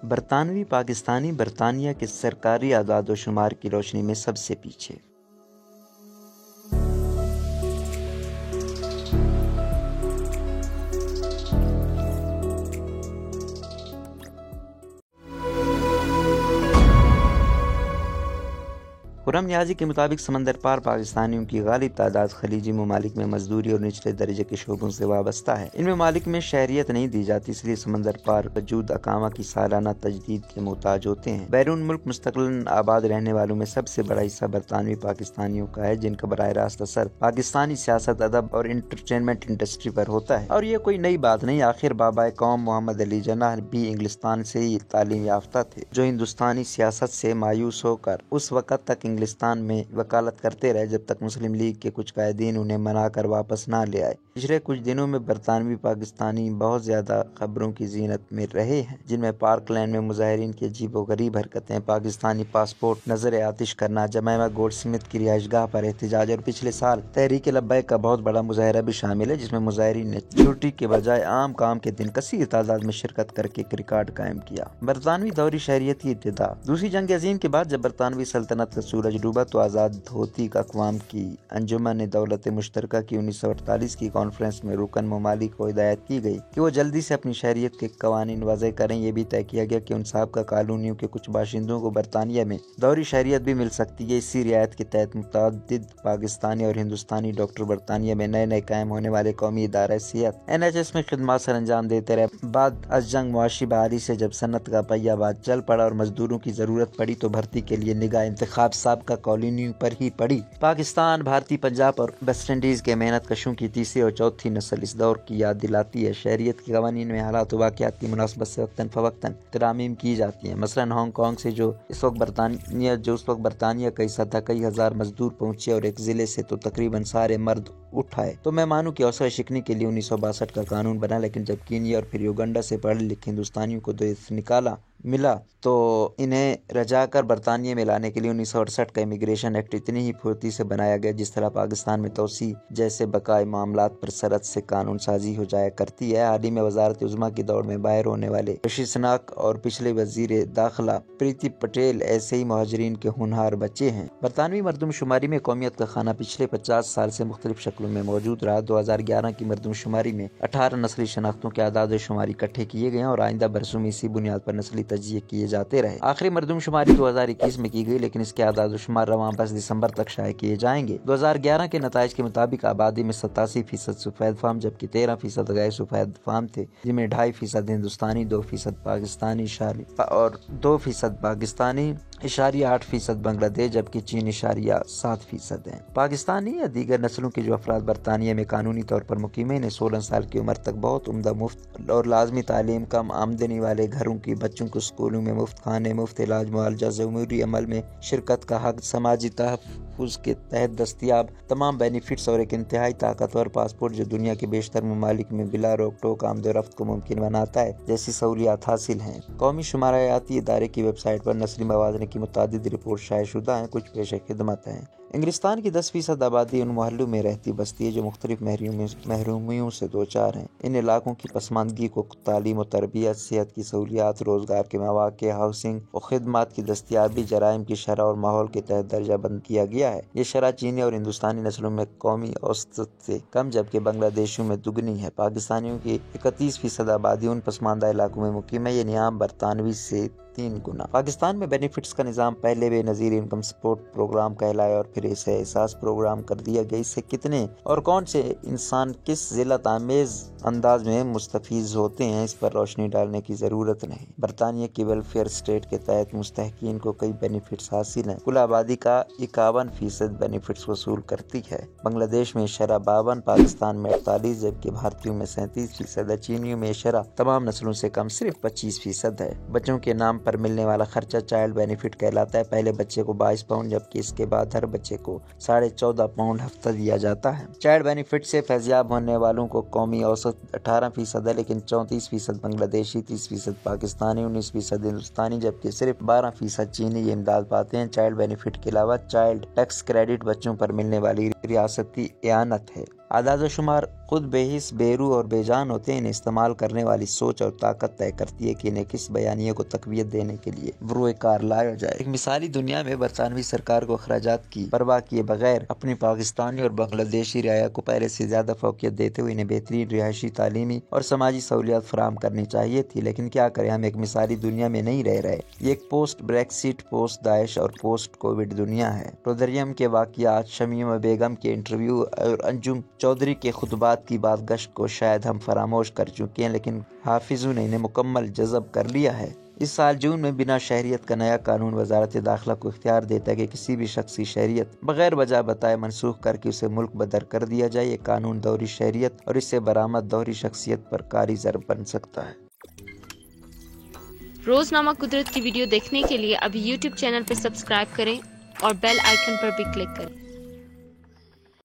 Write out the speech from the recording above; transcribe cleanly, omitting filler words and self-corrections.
برطانوی پاکستانی برطانیہ کے سرکاری اعداد و شمار کی روشنی میں سب سے پیچھے۔ خرم نیازی کے مطابق سمندر پار پاکستانیوں کی غالب تعداد خلیجی ممالک میں مزدوری اور نچلے درجے کے شعبوں سے وابستہ ہے۔ ان ممالک میں شہریت نہیں دی جاتی، اس لیے سمندر پار وجود اقامہ کی سالانہ تجدید کے محتاج ہوتے ہیں۔ بیرون ملک مستقلاً آباد رہنے والوں میں سب سے بڑا حصہ برطانوی پاکستانیوں کا ہے، جن کا براہ راست اثر پاکستانی سیاست، ادب اور انٹرٹینمنٹ انڈسٹری پر ہوتا ہے۔ اور یہ کوئی نئی بات نہیں، آخر بابائے قوم محمد علی جناح بھی انگلستان سے ہی تعلیم یافتہ تھے، جو ہندوستانی سیاست سے مایوس ہو کر اس وقت تک انگلستان میں وکالت کرتے رہے جب تک مسلم لیگ کے کچھ قائدین انہیں منا کر واپس نہ لے آئے۔ پچھلے کچھ دنوں میں برطانوی پاکستانی بہت زیادہ خبروں کی زینت میں رہے ہیں، جن میں پارک لینڈ میں مظاہرین کی عجیب و غریب حرکتیں، پاکستانی پاسپورٹ نظر آتش کرنا، جمیمہ گولڈ سمتھ کی رہائش گاہ پر احتجاج اور پچھلے سال تحریک لبیک کا بہت بڑا مظاہرہ بھی شامل ہے، جس میں مظاہرین نے چھٹی کے بجائے عام کام کے دن کثیر تعداد میں شرکت کر کے ایک ریکارڈ قائم کیا۔ برطانوی دوری شہریت کی ابتدا۔ دوسری جنگ عظیم کے بعد جب برطانوی سلطنت کا سورج ڈوبا تو آزاد دھوتی اقوام کی انجمن دولت مشترکہ کی 1948 کی کانفرنس میں رکن ممالک کو ہدایت کی گئی کہ وہ جلدی سے اپنی شہریت کے قوانین وضع کریں۔ یہ بھی طے کیا گیا کہ ان سابقہ کالونیوں کے کچھ باشندوں کو برطانیہ میں دوری شہریت بھی مل سکتی ہے۔ اسی رعایت کے تحت متعدد پاکستانی اور ہندوستانی ڈاکٹر برطانیہ میں نئے قائم ہونے والے قومی ادارہ صحت NHS میں خدمات سر انجام دیتے رہے۔ بعد از جنگ معاشی بحالی سے جب صنعت کا پہیہ باز چل پڑا اور مزدوروں کی ضرورت پڑی تو بھرتی کے لیے نگاہ انتخاب سابقہ کالونیوں پر ہی پڑی۔ پاکستان، بھارتی پنجاب اور ویسٹ انڈیز کے محنت کشوں کی تیسری اور چوتھی نسل اس دور کی یاد دلاتی ہے۔ شہریت کے قوانین میں حالات و واقعات کی مناسبت سے وقتاً فوقتاً ترامیم کی جاتی ہیں۔ مثلاً ہانگ کانگ سے جو اس وقت برطانیہ کا حصہ تھا، کئی ہزار مزدور پہنچے اور ایک ضلع سے تو تقریباً سارے مرد اٹھائے تو مہمانوں کی حوصلہ شکنی کے لیے 1962 کا قانون بنا۔ لیکن جب کینیا اور پھر یوگنڈا سے پڑھے لکھے ہندوستانیوں کو دیس ملا تو انہیں رجا کر برطانیہ میں لانے کے لیے 1968 کا امیگریشن ایکٹ اتنی ہی پھرتی سے بنایا گیا جس طرح پاکستان میں توسیع جیسے بقائے معاملات پر سرحد سے قانون سازی ہو جایا کرتی ہے۔ حال ہی میں وزارت عظمیٰ کی دوڑ میں باہر ہونے والے رشی سناک اور پچھلے وزیر داخلہ پریتی پٹیل ایسے ہی مہاجرین کے ہونہار بچے ہیں۔ برطانوی مردم شماری میں قومیت کا خانہ پچھلے 50 سال سے مختلف شکلوں میں موجود رہا۔ 2011 کی مردم شماری میں 18 نسلی شناختوں کے اعداد و شمار اکٹھے کیے گئے اور آئندہ برسوں میں اسی بنیاد پر نسلی تجزیے کیے جاتے رہے۔ آخری مردم شماری 2021 میں کی گئی، لیکن اس کے اعداد و شمار رواں 10 دسمبر تک شائع کیے جائیں گے۔ 2011 کے نتائج کے مطابق آبادی میں 87% سفید فام جبکہ 13% غیر سفید فام تھے، جن میں 2.5% ہندوستانی، 2% پاکستانی اور 2% پاکستانی، 8% بنگلہ دیش جبکہ چین 7% ہیں۔ پاکستانی یا دیگر نسلوں کے جو افراد برطانیہ میں قانونی طور پر مقیم ہیں، انہیں 16 سال کی عمر تک بہت عمدہ مفت اور لازمی تعلیم، کم آمدنی والے گھروں کی بچوں کو اسکولوں میں مفت کھانے، مفت علاج، معالجہ، جمہوری عمل میں شرکت کا حق، سماجی تحفظ کے تحت دستیاب تمام بینیفٹس اور ایک انتہائی طاقتور پاسپورٹ جو دنیا کے بیشتر ممالک میں بلا روک ٹوک آمد و رفت کو ممکن بناتا ہے، جیسی سہولیات حاصل ہیں۔ قومی شماریاتی ادارے کی ویب سائٹ پر نسلی موازنے کی متعدد رپورٹ شائع شدہ ہیں، کچھ پیش خدمت ہیں۔ انگلستان کی 10% آبادی ان محلوں میں رہتی بستی ہے جو مختلف محرومیوں سے دوچار ہیں۔ ان علاقوں کی پسماندگی کو تعلیم و تربیت، صحت کی سہولیات، روزگار کے مواقع، ہاؤسنگ و خدمات کی دستیابی، جرائم کی شرح اور ماحول کے تحت درجہ بند کیا گیا ہے۔ یہ شرح چینی اور ہندوستانی نسلوں میں قومی اوسط سے کم جبکہ بنگلہ دیشیوں میں دگنی ہے۔ پاکستانیوں کی 31% آبادی ان پسماندہ علاقوں میں مقیم ہے، یعنی عام برطانوی سے 3 گنا۔ پاکستان میں بینیفٹس کا نظام پہلے بے نظیر انکم سپورٹ پروگرام کہلایا اور پھر اسے احساس پروگرام کر دیا گیا۔ اس سے کتنے اور کون سے انسان کس ذلت آمیز انداز میں مستفیض ہوتے ہیں، اس پر روشنی ڈالنے کی ضرورت نہیں۔ برطانیہ کی ویلفیئر اسٹیٹ کے تحت مستحقین کو کئی بینیفٹس حاصل ہیں۔ کل آبادی کا 51% بینیفٹس وصول کرتی ہے۔ بنگلہ دیش میں شرح 52، پاکستان میں 48 جبکہ بھارتیوں میں 37% ہے۔ چینیوں میں شرح تمام نسلوں سے کم صرف 25% ہے۔ بچوں کے نام پر ملنے والا خرچہ چائلڈ بینیفٹ کہلاتا ہے۔ پہلے بچے کو 22 پاؤنڈ جبکہ اس کے بعد ہر بچے کو 14.5 پاؤنڈ ہفتہ دیا جاتا ہے۔ چائلڈ بینیفٹ سے فیضیاب ہونے والوں کو قومی اوسط 18% ہے، لیکن 34% بنگلہ دیشی، 30% پاکستانی، 19% ہندوستانی جبکہ صرف 12% چینی یہ امداد پاتے ہیں۔ چائلڈ بینیفٹ کے علاوہ چائلڈ ٹیکس کریڈٹ بچوں پر ملنے والی ریاستی اعانت ہے۔ اعداد و شمار خود بے حس، بے روح اور بے جان ہوتے ہیں۔ انہیں استعمال کرنے والی سوچ اور طاقت طے کرتی ہے کہ انہیں کس بیانیے کو تقویت دینے کے لیے بروئے کار لایا جائے۔ ایک مثالی دنیا میں برطانوی سرکار کو اخراجات کی پرواہ کیے بغیر اپنی پاکستانی اور بنگلہ دیشی رعایا کو پہلے سے زیادہ فوقیت دیتے ہوئے انہیں بہترین رہائشی، تعلیمی اور سماجی سہولیات فراہم کرنی چاہیے تھی، لیکن کیا کریں، ہم ایک مثالی دنیا میں نہیں رہ رہے۔ یہ ایک پوسٹ بریکسٹ، پوسٹ داعش اور پوسٹ کووڈ دنیا ہے۔ رودریم کے واقعات، شمیمہ بیگم کے انٹرویو اور انجم چودھری کے خطبات کی بات گشت کو شاید ہم فراموش کر چکے ہیں، لیکن حافظوں نے انہیں مکمل جذب کر لیا ہے۔ اس سال جون میں بنا شہریت کا نیا قانون وزارت داخلہ کو اختیار دیتا ہے کہ کسی بھی شخص کی شہریت بغیر وجہ بتائے منسوخ کر کے اسے ملک بدر کر دیا جائے۔ یہ قانون دوہری شہریت اور اس سے برآمد دوہری شخصیت پر کاری ضرب بن سکتا ہے۔ روزنامہ قدرت کی ویڈیو دیکھنے کے لیے ابھی YouTube چینل پر سبسکرائب کریں اور بیل آئیکن پر بھی کلک کریں۔